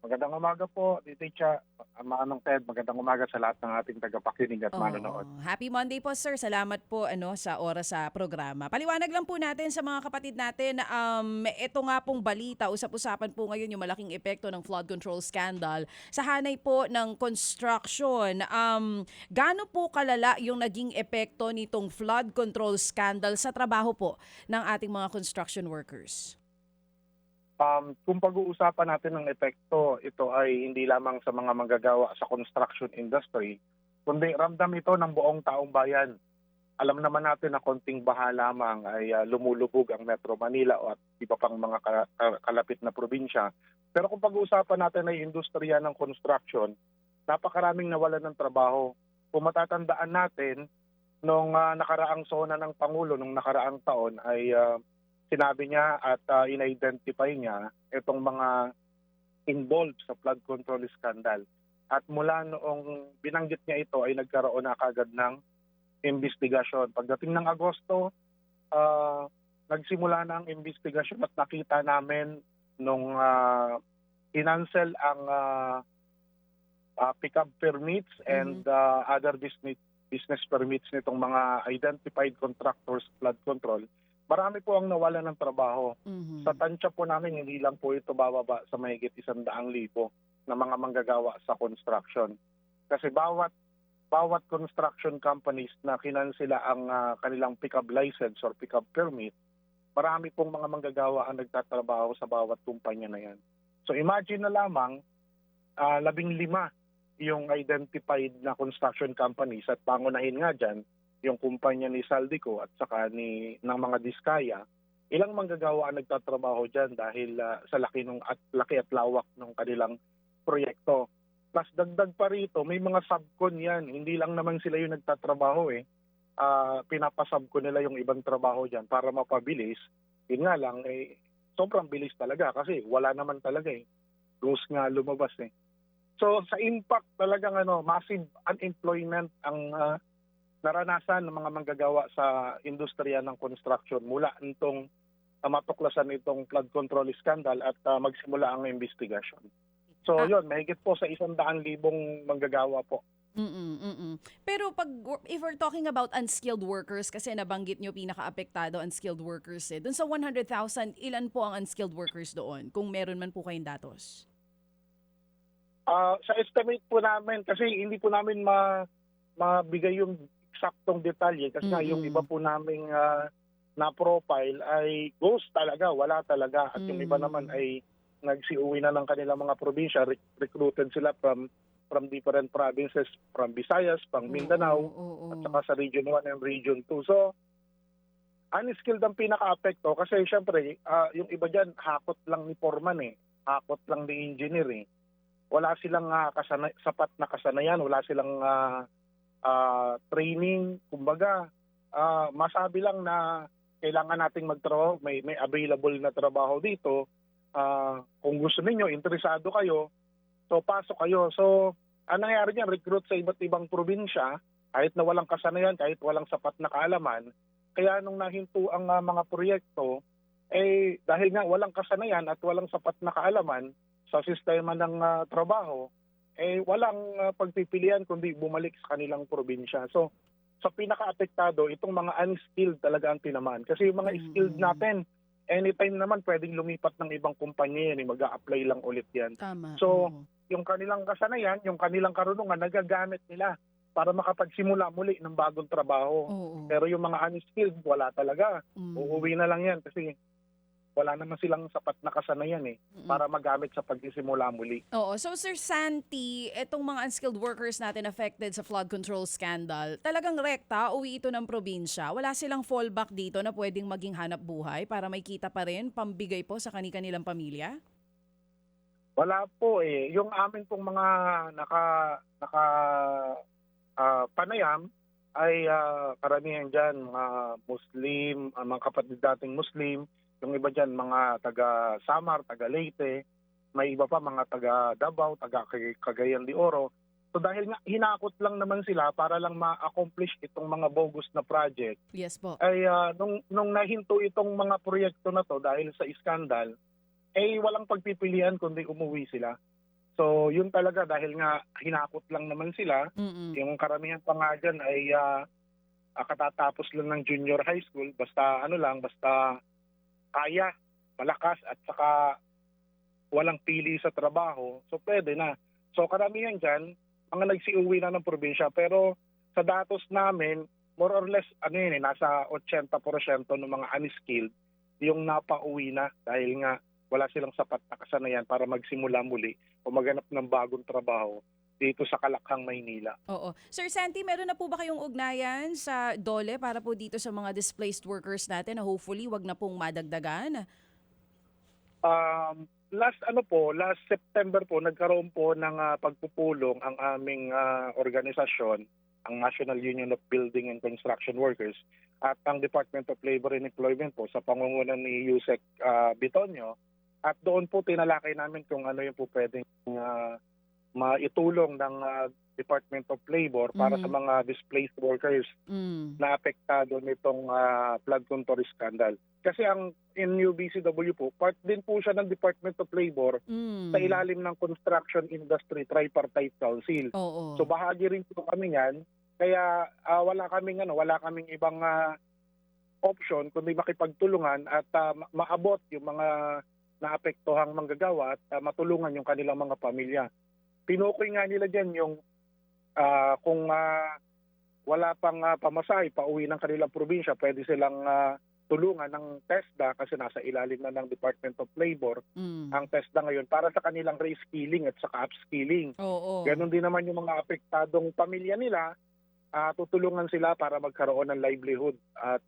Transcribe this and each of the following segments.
Magandang umaga po, Tito Cha. Manong Ted, magandang umaga sa lahat ng ating tagapakinig at manonood. Oo. Happy Monday po, sir. Salamat po sa oras sa programa. Paliwanag lang po natin sa mga kapatid natin, ito nga pong balita, usap-usapan po ngayon yung malaking epekto ng flood control scandal sa hanay po ng construction. Gaano po kalala yung naging epekto nitong flood control scandal sa trabaho po ng ating mga construction workers? Kung pag-uusapan natin ng epekto, ito ay hindi lamang sa mga manggagawa sa construction industry, kundi ramdam ito ng buong taong bayan. Alam naman natin na konting baha lamang ay lumulubog ang Metro Manila at iba pang mga kalapit na probinsya. Pero kung pag-uusapan natin ay industriya ng construction, napakaraming nawalan ng trabaho. Kung matatandaan natin, nung nakaraang SONA ng Pangulo, nung nakaraang taon ay sinabi niya at in-identify niya itong mga involved sa flood control scandal. At mula noong binanggit niya ito ay nagkaroon na kagad ng investigasyon. Pagdating ng Agosto, nagsimula na ang investigasyon at nakita namin nung inansel ang pick-up permits and other business permits nitong mga identified contractors flood control. Marami po ang nawalan ng trabaho. Sa Mhm. tansya po namin, hindi lang po ito bababa sa mahigit 100,000 na mga manggagawa sa construction. Kasi bawat construction companies na kinansela ang kanilang pick-up license or pick-up permit, marami pong mga manggagawa ang nagtatrabaho sa bawat kumpanya na yan. So imagine na lamang, 15 yung identified na construction companies at pangunahin nga dyan, yung kumpanya ni Saldico at saka ng mga Diskaya, ilang manggagawa ang nagtatrabaho dyan dahil sa laki at lawak ng kanilang proyekto. Plus dagdag pa rito, may mga subcon yan. Hindi lang naman sila yung nagtatrabaho eh. Pinapasubcon nila yung ibang trabaho dyan para mapabilis. Yun nga lang, sobrang bilis talaga kasi wala naman talaga eh. Rules nga lumabas eh. So sa impact talagang massive unemployment ang naranasan ng mga manggagawa sa industriya ng construction mula nitong matuklasan itong flood control scandal at magsimula ang investigasyon. So Ah, yun, mahigit po sa 100,000 manggagawa po. Pero if we're talking about unskilled workers, kasi nabanggit nyo pinaka-apektado unskilled workers dun sa 100,000, ilan po ang unskilled workers doon? Kung meron man po kayong datos. Sa estimate po namin, kasi hindi po namin mabigay yung eksaktong detalye kasi nga yung iba Mm. po naming na-profile ay ghost talaga, wala talaga. At yung iba naman Mm. ay nagsiuwi na ng kanilang mga probinsya, recruited sila from different provinces, from Visayas, from Oo, Mindanao, oo. at saka sa Region 1 and Region 2. So, unskilled ang pinaka-apekto kasi syempre, yung iba dyan, hakot lang ni foreman eh. Hakot lang ni engineer eh. Wala silang sapat na kasanayan, wala silang training. Kumbaga, masabi lang na kailangan nating magtrabaho, may available na trabaho dito. Kung gusto ninyo, interesado kayo, so pasok kayo. So, ang nangyari niyan, recruit sa iba't ibang probinsya, kahit na walang kasanayan, kahit walang sapat na kaalaman. Kaya nung nahinto ang mga proyekto, dahil nga walang kasanayan at walang sapat na kaalaman sa sistema ng trabaho, walang pagpipilian kundi bumalik sa kanilang probinsya. So, sa pinaka-apektado, itong mga unskilled talaga ang tinamaan. Kasi yung mga skilled Mm. natin, anytime naman pwedeng lumipat ng ibang kumpanya yan, mag-a-apply lang ulit yan. Tama, So, oo. yung kanilang kasanayan, yung kanilang karunungan, nagagamit nila para makapagsimula muli ng bagong trabaho. Oo. Pero yung mga unskilled, wala talaga. Mm. Uuwi na lang yan kasi wala naman silang sapat na kasanayan Mm. para magamit sa pagsisimula muli. Oo. So, Sir Santi, itong mga unskilled workers natin affected sa flood control scandal, talagang rekta, uwi ito ng probinsya. Wala silang fallback dito na pwedeng maging hanap buhay para may kita pa rin, pambigay po sa kanilang pamilya? Wala po eh. Yung amin pong mga naka panayam ay karamihan diyan mga Muslim, mga kapatid dating Muslim, yung iba diyan mga taga Samar, taga Leyte, may iba pa mga taga Davao, taga Cagayan de Oro. So dahil nga hinakot lang naman sila para lang ma-accomplish itong mga bogus na project, Yes po. ay nung nahinto itong mga proyekto na to dahil sa iskandal, walang pagpipilian kundi umuwi sila. So yun talaga dahil nga hinakot lang naman sila, Mm. yung karamihan pa nga dyan ay katatapos lang ng junior high school, basta ano lang, basta kaya, malakas at saka walang pili sa trabaho, so pwede na. So karamihan dyan, mga nagsiuwi na ng probinsya, pero sa datos namin, more or less, nasa 80% ng mga unskilled, yung napauwi na dahil nga wala silang sapat na kasanayan para magsimula muli o maghanap ng bagong trabaho dito sa Kalakhang, Maynila. Oo. Sir Santi, meron na po ba kayong ugnayan sa DOLE para po dito sa mga displaced workers natin na hopefully wag na pong madagdagan? Last September po, nagkaroon po ng pagpupulong ang aming organisasyon, ang National Union of Building and Construction Workers at ang Department of Labor and Employment po sa pangunguna ni Yusek Bitonio. At doon po tinalakay namin kung ano yung po pwedeng maitulong ng Department of Labor para sa mga displaced workers Mm. na apektado nitong flood control scandal. Kasi ang NUBCW po, part din po siya ng Department of Labor Mm. sa ilalim ng Construction Industry Tripartite Council. Oo. So bahagi rin po kami yan. Kaya wala kaming ibang option kundi makipagtulungan at maabot yung mga naapektuhang manggagawa at matulungan yung kanilang mga pamilya. Tinukoy nga nila dyan yung kung wala pang pamasahe pauwi ng kanilang probinsya, pwede silang tulungan ng TESDA kasi nasa ilalim na ng Department of Labor Mm. ang TESDA ngayon para sa kanilang reskilling at saka upskilling. Oo. Ganon din naman yung mga apektadong pamilya nila, tutulungan sila para magkaroon ng livelihood at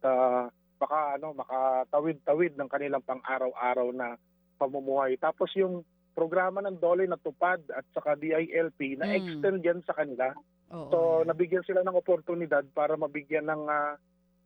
makatawid-tawid ng kanilang pang-araw-araw na pamumuhay. Tapos yung programa ng DOLE na tupad at saka DILP na extend yan sa kanila. Oo. So nabigyan sila ng oportunidad para mabigyan ng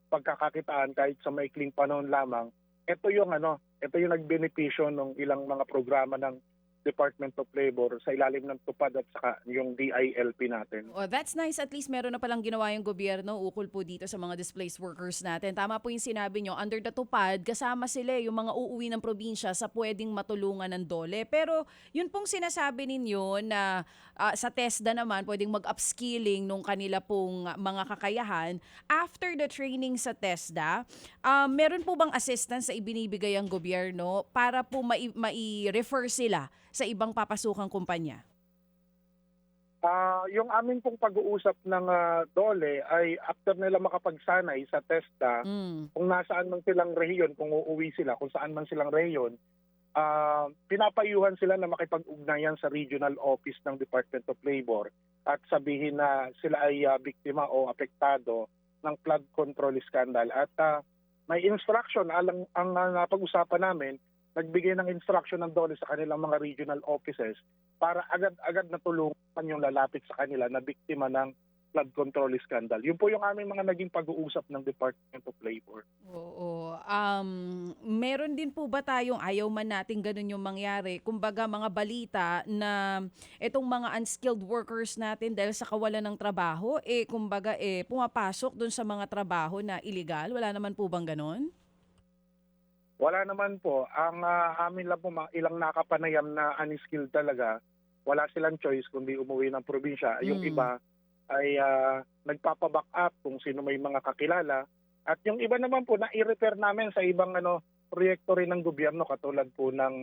pagkakakitaan kahit sa maikling panahon lamang. Ito yung nagbenepisyo ng ilang mga programa ng Department of Labor sa ilalim ng tupad at saka yung DILP natin. Oh, that's nice. At least meron na palang ginawa yung gobyerno ukol po dito sa mga displaced workers natin. Tama po yung sinabi nyo, under the tupad, kasama sila yung mga uuwi ng probinsya sa pwedeng matulungan ng DOLE. Pero yun pong sinasabi ninyo na sa TESDA naman, pwedeng mag-upskilling nung kanila pong mga kakayahan. After the training sa TESDA, meron po bang assistance sa ibinibigay ang gobyerno para po mai-refer sila sa ibang papasukang kumpanya? Yung amin pong pag-uusap ng DOLE ay after nila makapagsanay sa TESDA, kung nasaan man silang rehiyon, kung uuwi sila, kung saan man silang rehiyon, pinapayuhan sila na makipag-ugnayan sa regional office ng Department of Labor at sabihin na sila ay biktima o apektado ng flood control scandal. At may instruction, ang napag-usapan namin, nagbigay ng instruction ng DOLE sa kanilang mga regional offices para agad-agad na tulungan yung lalapit sa kanila na biktima ng flood control scandal. Yun po yung aming mga naging pag-uusap ng Department of Labor. Oo. Meron din po ba tayong ayaw man natin ganun yung mangyari? Kumbaga mga balita na itong mga unskilled workers natin dahil sa kawalan ng trabaho, kumbaga pumapasok dun sa mga trabaho na illegal. Wala naman po bang ganun? Wala naman po. Ang amin lang po, ilang nakapanayam na unskilled talaga, wala silang choice kundi umuwi ng probinsya. Yung iba ay nagpapaback up kung sino may mga kakilala. At yung iba naman po, na-i-refer namin sa ibang proyekto rin ng gobyerno katulad po ng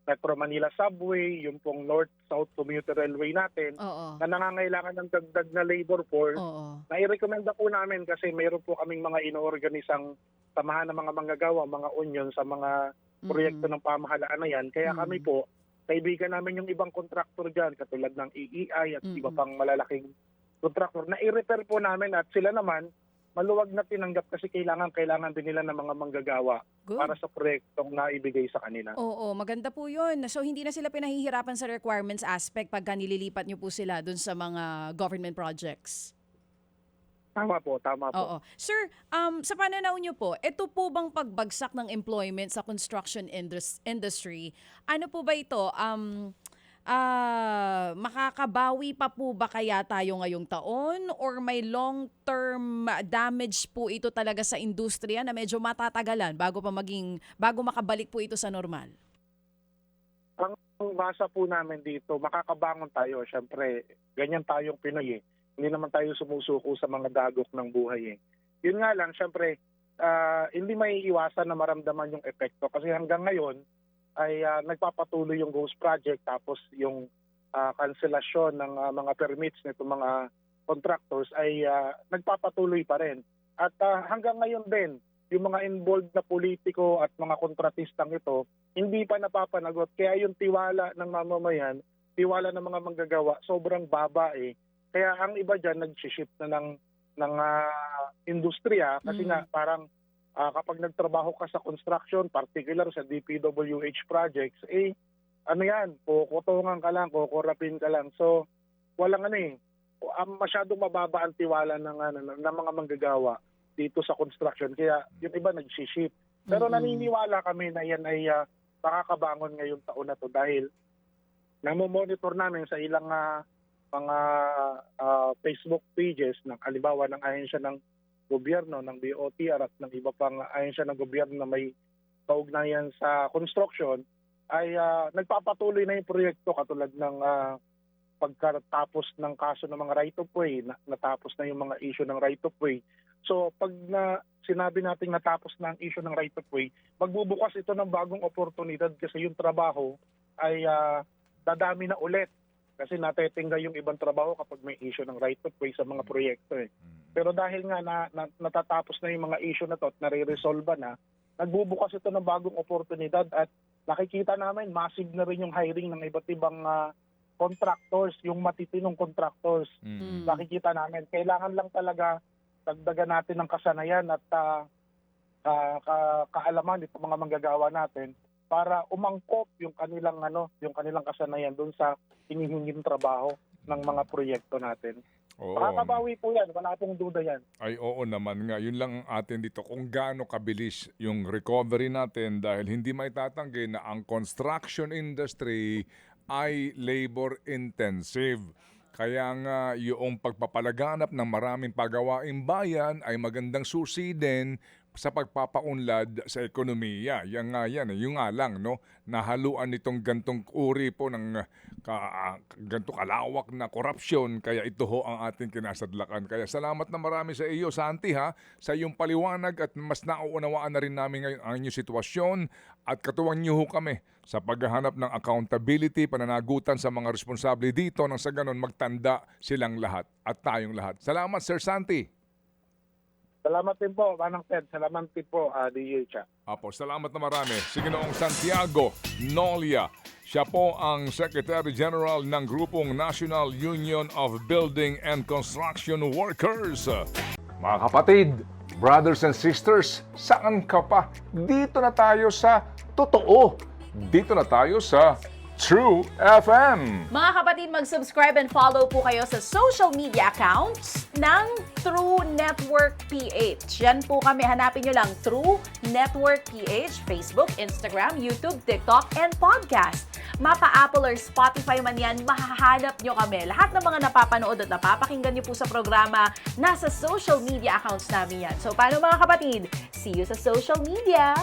Metro Manila Subway, yung pong North-South Commuter Railway natin, Oo. na nangangailangan ng dagdag na labor force. Oo. Na-i-recommenda po namin kasi mayroon po kaming mga inoorganisang samahan ng mga manggagawa, mga union sa mga proyekto ng pamahalaan na yan. Kaya kami po, kaibigan namin yung ibang kontraktor dyan, katulad ng EEI at iba pang malalaking kontraktor, na i-refer po namin at sila naman, maluwag na tinanggap kasi kailangan din nila ng mga manggagawa Good. para sa proyektong naibigay sa kanila. Oo, maganda po yun. So hindi na sila pinahihirapan sa requirements aspect pagka nililipat nyo po sila dun sa mga government projects. Tama po. Oo. Sir, sa pananaw nyo po, ito po bang pagbagsak ng employment sa construction industry, ano po ba ito? Makakabawi pa po ba kaya tayo ngayong taon or may long-term damage po ito talaga sa industriya na medyo matatagalan bago makabalik po ito sa normal? Ang basa po namin dito, makakabangon tayo. Siyempre, ganyan tayong Pinoy eh. Hindi naman tayo sumusuko sa mga dagok ng buhay eh. Yun nga lang, siyempre, hindi may iwasan na maramdaman yung epekto. Kasi hanggang ngayon, ay nagpapatuloy yung Ghost Project, tapos yung kanselasyon ng mga permits nito mga contractors ay nagpapatuloy pa rin. At hanggang ngayon din, yung mga involved na politiko at mga kontratistang ito, hindi pa napapanagot. Kaya yung tiwala ng mamamayan, tiwala ng mga manggagawa, sobrang baba eh. Kaya ang iba dyan, nag-shift na ng industriya kasi nga parang kapag nagtrabaho ka sa construction, particular sa DPWH projects, ano yan, kukutungan ka lang, kukurapin ka lang. So, walang masyadong mababa ang tiwala ng mga manggagawa dito sa construction. Kaya yung iba nag-shift. Pero naniniwala kami na yan ay makakabangon ngayong taon na to dahil namomonitor namin sa ilang mga Facebook pages ng halimbawa ng ahensya ng gobyerno, ng DOTR at ng iba pang ahensya ng gobyerno na may kaugnayan sa construction ay nagpapatuloy na yung proyekto katulad ng pagkatapos ng kaso ng mga right of way, natapos na yung mga issue ng right of way. So pag sinabi natin natapos na ang issue ng right of way, magbubukas ito ng bagong oportunidad kasi yung trabaho ay dadami na ulit. Kasi natetingga yung ibang trabaho kapag may issue ng right of way sa mga proyekto eh. Pero dahil nga natatapos na yung mga issue na to at nare-resolve na, nagbubukas ito ng bagong oportunidad at nakikita namin massive na rin yung hiring ng iba't ibang contractors, yung matitinong contractors. Nakikita namin. Kailangan lang talaga dagdagan natin ng kasanayan at kaalaman itong mga manggagawa natin para umangkop yung kanilang kasanayan doon sa hinihinging trabaho ng mga proyekto natin. Oo. Makakabawi po yan, wala pong duda yan. Ay oo naman nga, yun lang ang atin dito kung gaano kabilis yung recovery natin dahil hindi may tatanggi na ang construction industry ay labor intensive. Kaya nga yung pagpapalaganap ng maraming pagawaing bayan ay magandang susi din sa pagpapaunlad sa ekonomiya. Yan nga yan, yung nga lang, no? Nahaluan nitong gantong uri po ng gantong kalawak na korupsyon, kaya ito ho ang ating kinasadlakan. Kaya salamat na marami sa iyo, Santi, ha, sa iyong paliwanag at mas nauunawaan na rin namin ngayon ang inyong sitwasyon at katuwang niyo ho kami sa paghahanap ng accountability, pananagutan sa mga responsable dito nang sa ganon magtanda silang lahat at tayong lahat. Salamat, Sir Santi. Salamat din po, Manang Ted. Salamat din po, DH. Apo, salamat na marami. Si Ginoong Santiago Nolia. Siya po ang Secretary General ng grupong National Union of Building and Construction Workers. Mga kapatid, brothers and sisters, saan ka pa? Dito na tayo sa totoo. Dito na tayo sa True FM. Mga kapatid, mag-subscribe and follow po kayo sa social media accounts ng True Network PH. Yan po kami, hanapin nyo lang True Network PH, Facebook, Instagram, YouTube, TikTok, and podcast. Mapa Apple or Spotify man yan, mahahanap nyo kami. Lahat ng mga napapanood at napapakinggan nyo po sa programa, nasa social media accounts namin yan. So paano mga kapatid? See you sa social media!